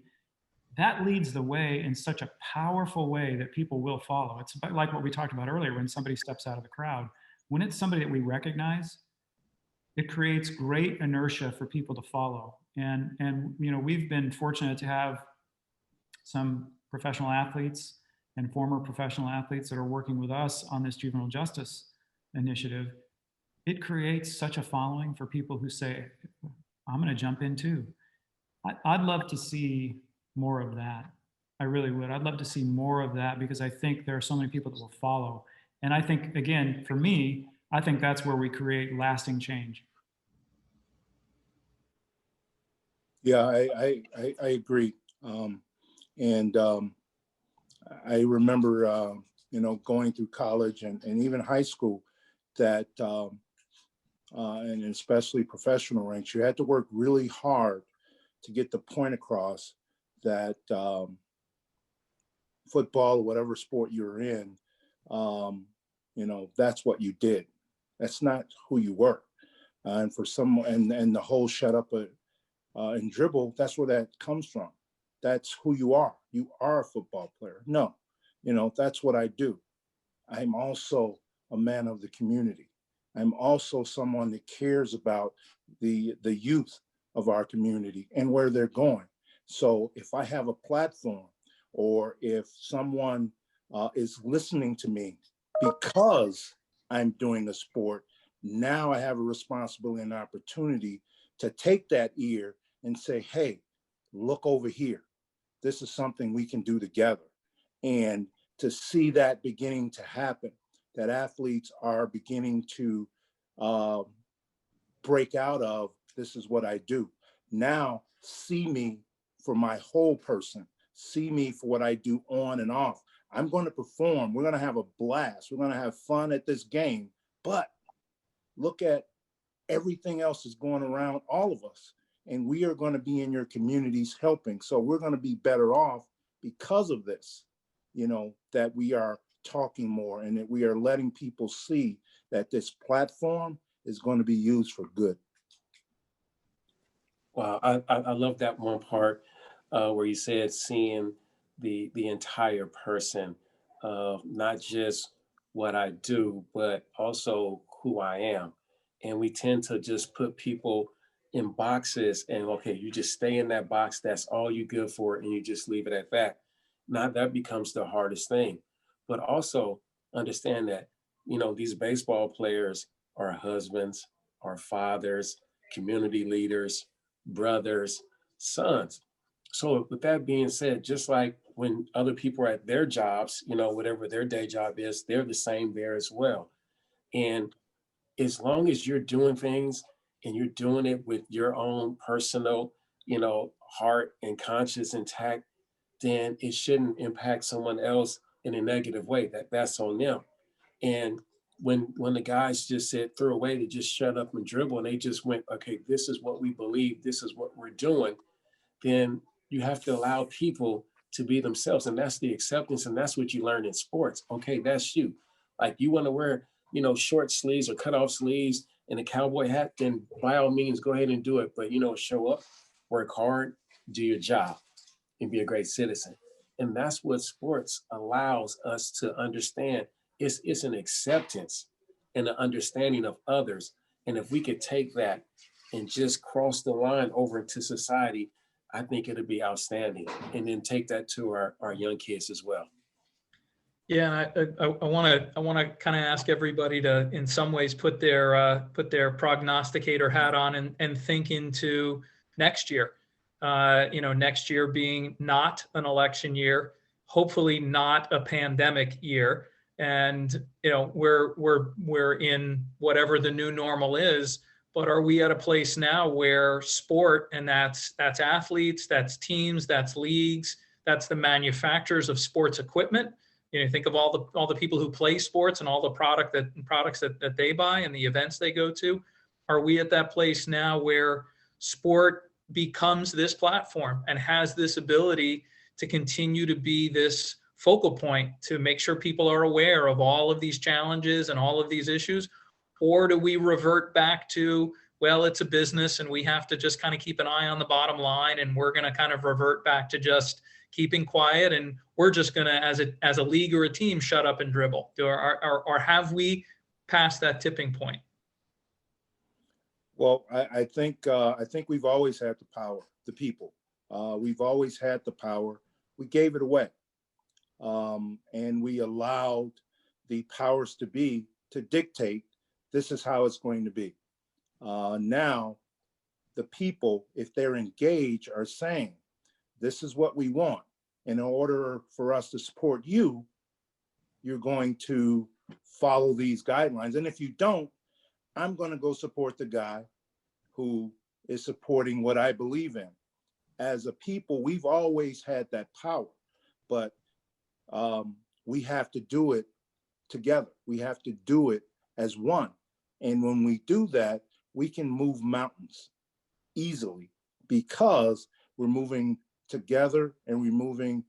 That leads the way in such a powerful way that people will follow. It's like what we talked about earlier, when somebody steps out of the crowd. When it's somebody that we recognize, it creates great inertia for people to follow. And we've been fortunate to have some professional athletes and former professional athletes that are working with us on this juvenile justice initiative. It creates such a following for people who say, I'm going to jump in too. I'd love to see more of that. I really would. I'd love to see more of that, because I think there are so many people that will follow. And I think, again, for me, I think that's where we create lasting change. Yeah, I agree. I remember, going through college and even high school, that, and especially professional ranks, you had to work really hard to get the point across that football or whatever sport you're in, that's what you did. That's not who you were. And for some, and the whole shut up and dribble, that's where that comes from. That's who you are. You are a football player. No, that's what I do. I'm also a man of the community. I'm also someone that cares about the youth of our community and where they're going. So if I have a platform, or if someone is listening to me because I'm doing a sport, now I have a responsibility and opportunity to take that ear and say, hey, look over here. This is something we can do together. And to see that beginning to happen, that athletes are beginning to break out of, this is what I do. Now see me for my whole person. See me for what I do on and off. I'm going to perform. We're going to have a blast. We're going to have fun at this game. But look at everything else that's going around all of us. And we are going to be in your communities helping. So we're going to be better off because of this. that we are talking more and that we are letting people see that this platform is going to be used for good. Wow, I love that one part where you said seeing the entire person, not just what I do, but also who I am. And we tend to just put people in boxes and okay, you just stay in that box. That's all you good for, and you just leave it at that. Now that becomes the hardest thing. But also understand that these baseball players are husbands, are fathers, community leaders, brothers, sons. So with that being said, just like when other people are at their jobs, whatever their day job is, they're the same there as well. And as long as you're doing things and you're doing it with your own personal, heart and conscience intact, then it shouldn't impact someone else in a negative way. That's on them. And when the guys just said threw away, they just shut up and dribble, and they just went, okay, this is what we believe, this is what we're doing. Then you have to allow people to be themselves, and that's the acceptance, and that's what you learn in sports. Okay, that's you. Like you want to wear, short sleeves or cut off sleeves and a cowboy hat, then by all means go ahead and do it. But show up, work hard, do your job, and be a great citizen. And that's what sports allows us to understand. It's an acceptance and an understanding of others. And if we could take that and just cross the line over into society, I think it'd be outstanding. And then take that to our young kids as well. Yeah, and I want to kind of ask everybody to, in some ways, put their prognosticator hat on and think into next year. Next year being not an election year, hopefully not a pandemic year, and we're in whatever the new normal is. But are we at a place now where sport, and that's athletes, that's teams, that's leagues, that's the manufacturers of sports equipment. Think of all the people who play sports and all the products that they buy and the events they go to. Are we at that place now where sport becomes this platform and has this ability to continue to be this focal point to make sure people are aware of all of these challenges and all of these issues? Or do we revert back to, well, it's a business and we have to just kind of keep an eye on the bottom line, and we're going to kind of revert back to just keeping quiet, and we're just going to, as a league or a team, shut up and dribble? Or have we passed that tipping point? Well, I think we've always had the power, the people. We've always had the power. We gave it away, and we allowed the powers to be to dictate this is how it's going to be. Now, the people, if they're engaged, are saying, this is what we want. In order for us to support you, you're going to follow these guidelines. And if you don't, I'm going to go support the guy who is supporting what I believe in. As a people, we've always had that power, but we have to do it together. We have to do it as one. And when we do that, we can move mountains easily because we're moving together, and we're moving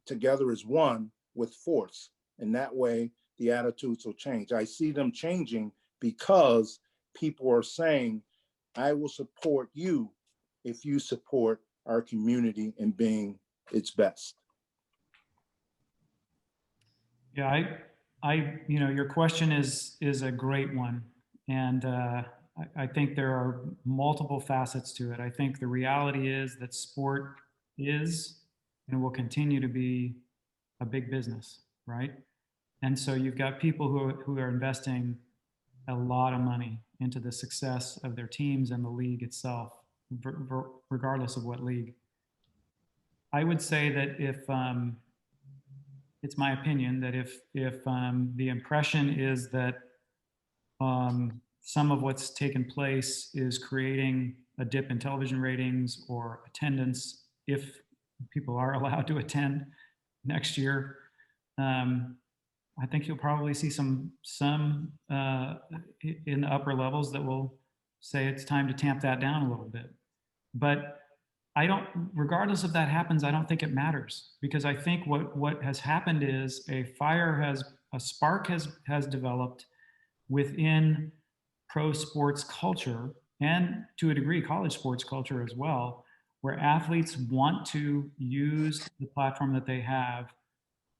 together as one with force. And that way, the attitudes will change. I see them changing because people are saying, I will support you if you support our community in being its best. Yeah, your question is a great one. And I think there are multiple facets to it. I think the reality is that sport is and will continue to be a big business, right? And so you've got people who are investing a lot of money into the success of their teams and the league itself, regardless of what league. I would say that if it's my opinion that if the impression is that some of what's taken place is creating a dip in television ratings or attendance, if people are allowed to attend next year, I think you'll probably see some in the upper levels that will say it's time to tamp that down a little bit. But I don't, regardless of that happens, I don't think it matters, because I think what has happened is a spark has developed within pro sports culture, and to a degree college sports culture as well, where athletes want to use the platform that they have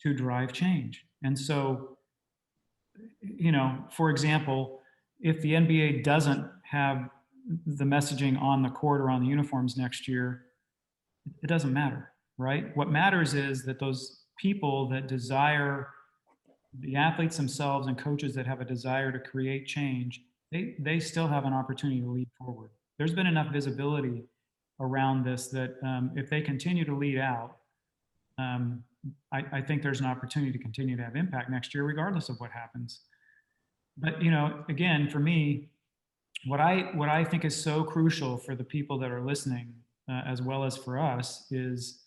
to drive change. And so, for example, if the NBA doesn't have the messaging on the court or on the uniforms next year, it doesn't matter, right? What matters is that those people that desire, the athletes themselves and coaches that have a desire to create change, they still have an opportunity to lead forward. There's been enough visibility around this that if they continue to lead out, I think there's an opportunity to continue to have impact next year, regardless of what happens. But again, for me, what I think is so crucial for the people that are listening, as well as for us, is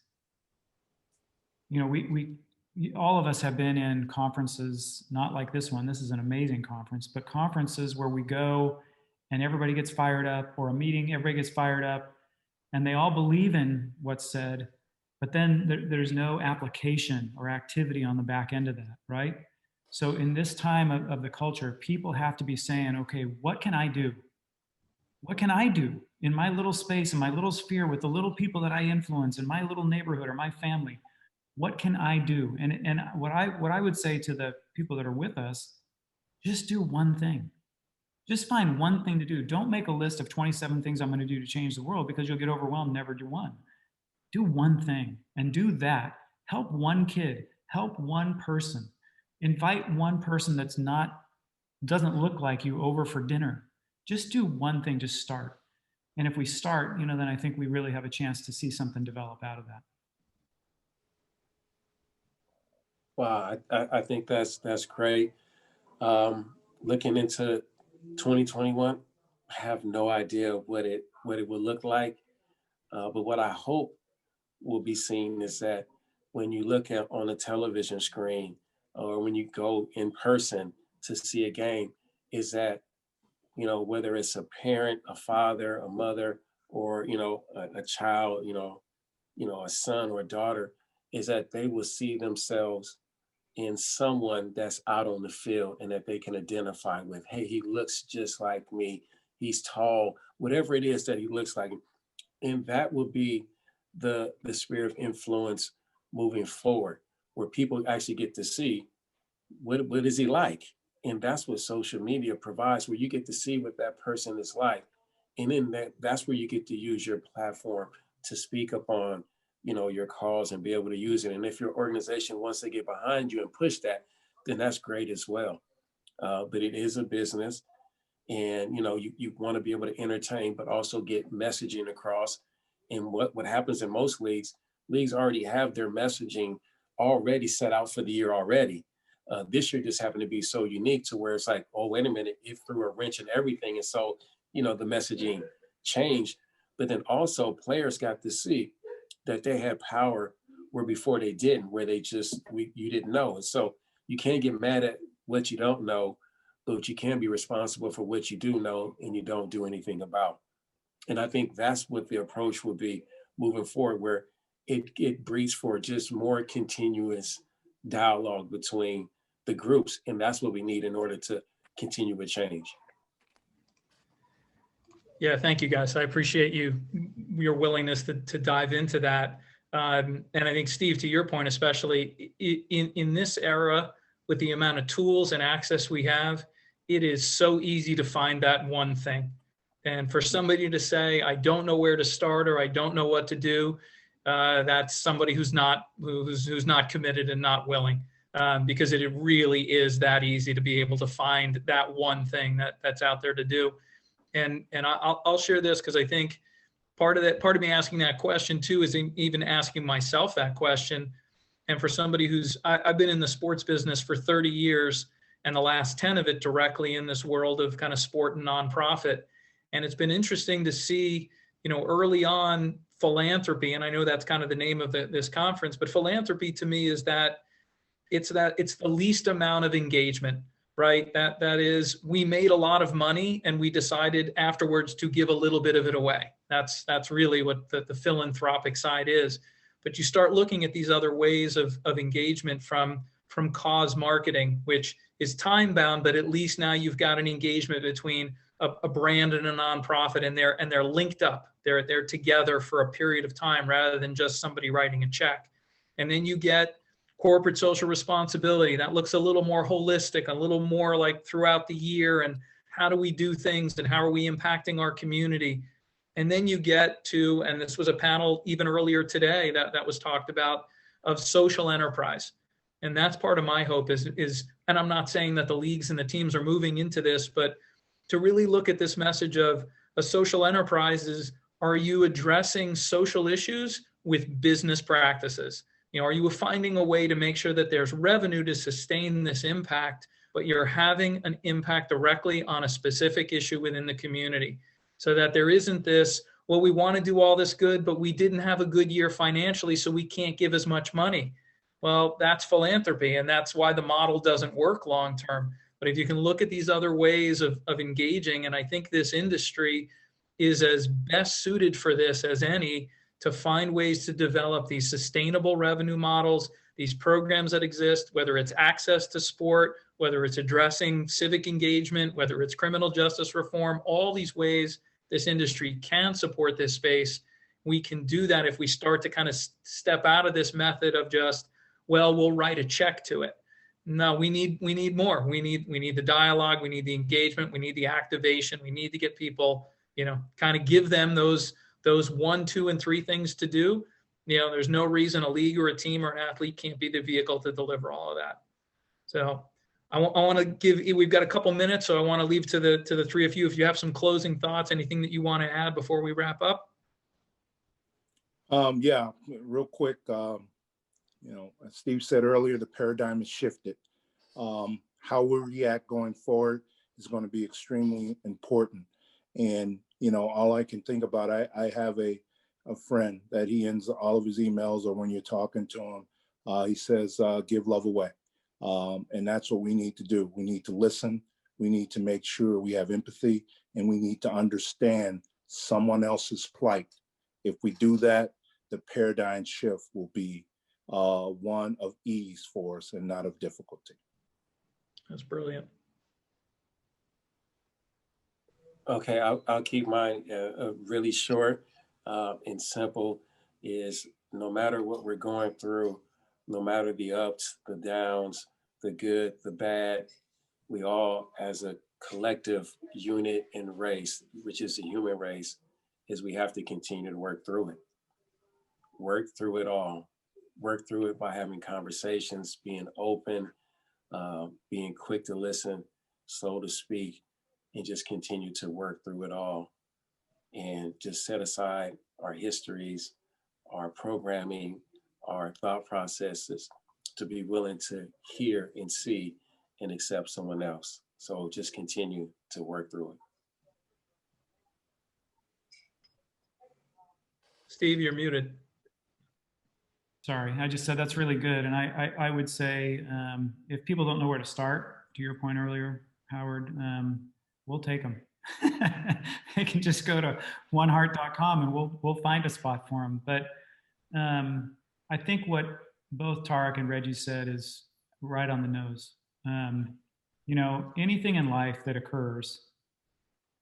we all of us have been in conferences, not like this one. This is an amazing conference, but conferences where we go and everybody gets fired up, or a meeting, everybody gets fired up, and they all believe in what's said, but then there's no application or activity on the back end of that, right? So in this time of the culture, people have to be saying, okay, what can I do? What can I do in my little space, in my little sphere, with the little people that I influence, in my little neighborhood or my family? What can I do? And what I would say to the people that are with us, just do one thing. Just find one thing to do. Don't make a list of 27 things I'm going to do to change the world, because you'll get overwhelmed, never do one. Do one thing and do that. Help one kid, help one person. Invite one person doesn't look like you over for dinner. Just do one thing, just start. And if we start, then I think we really have a chance to see something develop out of that. Wow, I think that's great. Looking into 2021, I have no idea what it will look like. But what I hope will be seen is that when you look at on a television screen, or when you go in person to see a game, is that, whether it's a parent, a father, a mother, or, a child, a son or a daughter, is that they will see themselves in someone that's out on the field and that they can identify with. Hey, he looks just like me. He's tall, whatever it is that he looks like. And that will be the sphere of influence moving forward, where people actually get to see what is he like. And that's what social media provides, where you get to see what that person is like. And then that's where you get to use your platform to speak upon, your cause, and be able to use it. And if your organization wants to get behind you and push that, then that's great as well. But it is a business, and you want to be able to entertain, but also get messaging across. And what happens in most leagues already have their messaging already set out for the year already. This year just happened to be so unique to where it's like, oh, wait a minute, it threw a wrench in everything. And so, the messaging changed. But then also players got to see that they had power where before they didn't, where you didn't know. And so you can't get mad at what you don't know, but you can be responsible for what you do know and you don't do anything about. And I think that's what the approach will be moving forward, where it breeds for just more continuous dialogue between the groups. And that's what we need in order to continue with change. Yeah, thank you, guys. I appreciate your willingness to dive into that. And I think, Steve, to your point, especially in this era, with the amount of tools and access we have, it is so easy to find that one thing. And for somebody to say, I don't know where to start, or I don't know what to do, that's somebody who's not committed and not willing, because it really is that easy to be able to find that one thing that's out there to do. And I'll share this, because I think part of me asking that question too is even asking myself that question. And for somebody I've been in the sports business for 30 years, and the last 10 of it directly in this world of kind of sport and nonprofit. And it's been interesting to see, early on, philanthropy, and I know that's kind of the name of this conference, but philanthropy to me is that it's the least amount of engagement, right? That is, we made a lot of money and we decided afterwards to give a little bit of it away. That's really what the philanthropic side is. But you start looking at these other ways of engagement from cause marketing, which is time bound, but at least now you've got an engagement between a brand and a nonprofit, and they're linked up. They're together for a period of time rather than just somebody writing a check. And then you get corporate social responsibility that looks a little more holistic, a little more like throughout the year, and how do we do things and how are we impacting our community. And then you get to, and this was a panel even earlier today that was talked about, of social enterprise. And that's part of my hope is, and I'm not saying that the leagues and the teams are moving into this, but to really look at this message of a social enterprise is, are you addressing social issues with business practices? You know, are you finding a way to make sure that there's revenue to sustain this impact, but you're having an impact directly on a specific issue within the community, so that there isn't this, well, we want to do all this good, but we didn't have a good year financially, so we can't give as much money. Well, that's philanthropy, and that's why the model doesn't work long term. But if you can look at these other ways of engaging, and I think this industry is as best suited for this as any, to find ways to develop these sustainable revenue models, these programs that exist, whether it's access to sport, whether it's addressing civic engagement, whether it's criminal justice reform, all these ways this industry can support this space. We can do that if we start to kind of step out of this method of just, well, we'll write a check to it. No, we need more. We need the dialogue. We need the engagement. We need the activation. We need to get people, you know, kind of give them those 1, 2, and 3 things to do. You know, there's no reason a league or a team or an athlete can't be the vehicle to deliver all of that. So I want to give, we've got a couple minutes, so I want to leave to the 3 of you, if you have some closing thoughts, anything that you want to add before we wrap up. Yeah, real quick. You know, as Steve said earlier, the paradigm has shifted. How we react going forward is going to be extremely important. And, you know, all I can think about, I have a friend that he ends all of his emails, or when you're talking to him, he says, give love away. And that's what we need to do. We need to listen. We need to make sure we have empathy, and we need to understand someone else's plight. If we do that, the paradigm shift will be one of ease for us and not of difficulty. That's brilliant. Okay, I'll keep mine really short and simple. Is no matter what we're going through, no matter the ups, the downs, the good, the bad, we all, as a collective unit and race, which is the human race, is we have to continue to work through it. Work through it all. Work through it by having conversations, being open, being quick to listen, slow to speak, and just continue to work through it all. And just set aside our histories, our programming, our thought processes to be willing to hear and see and accept someone else. So just continue to work through it. Steve, you're muted. Sorry, I just said that's really good. And I would say if people don't know where to start, to your point earlier, Howard, we'll take them. They can just go to oneheart.com and we'll find a spot for them. But I think what both Tarek and Reggie said is right on the nose. You know, anything in life that occurs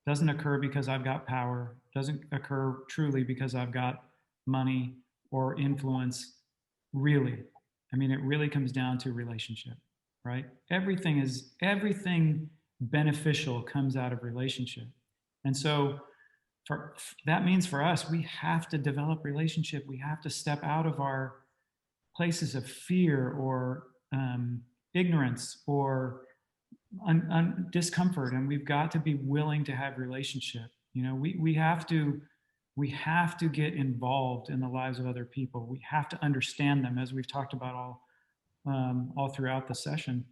doesn't occur because I've got power, doesn't occur truly because I've got money or influence. Really, I mean, it really comes down to relationship, right? Everything beneficial comes out of relationship. And so that means for us, we have to develop relationship. We have to step out of our places of fear or ignorance or discomfort. And we've got to be willing to have relationship. You know, we have to get involved in the lives of other people. We have to understand them, as we've talked about all throughout the session.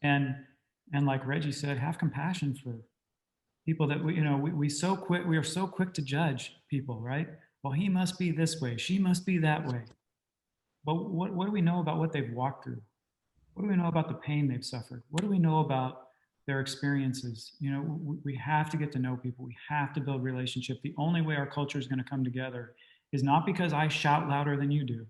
And like Reggie said, have compassion for people that we are so quick to judge people, right? Well, he must be this way, she must be that way. But what do we know about what they've walked through? What do we know about the pain they've suffered? What do we know about their experiences. You know, we have to get to know people. We have to build relationship. The only way our culture is going to come together is not because I shout louder than you do,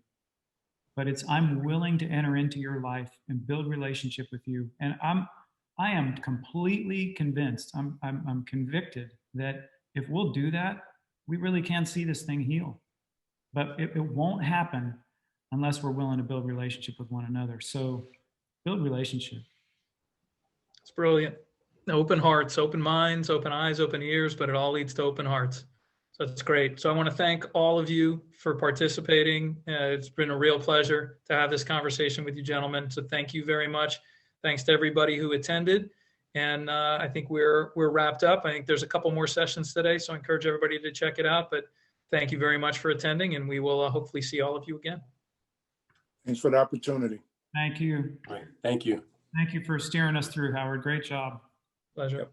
but it's I'm willing to enter into your life and build relationship with you. And I am completely convinced, I'm convicted that if we'll do that, we really can see this thing heal. But it won't happen unless we're willing to build relationship with one another. So build relationship. It's brilliant. Open hearts, open minds, open eyes, open ears, but it all leads to open hearts. So that's great. So I want to thank all of you for participating. It's been a real pleasure to have this conversation with you gentlemen. So thank you very much. Thanks to everybody who attended. And I think we're wrapped up. I think there's a couple more sessions today, so I encourage everybody to check it out. But thank you very much for attending, and we will hopefully see all of you again. Thanks for the opportunity. Thank you. Right. Thank you. Thank you for steering us through, Howard. Great job. Pleasure.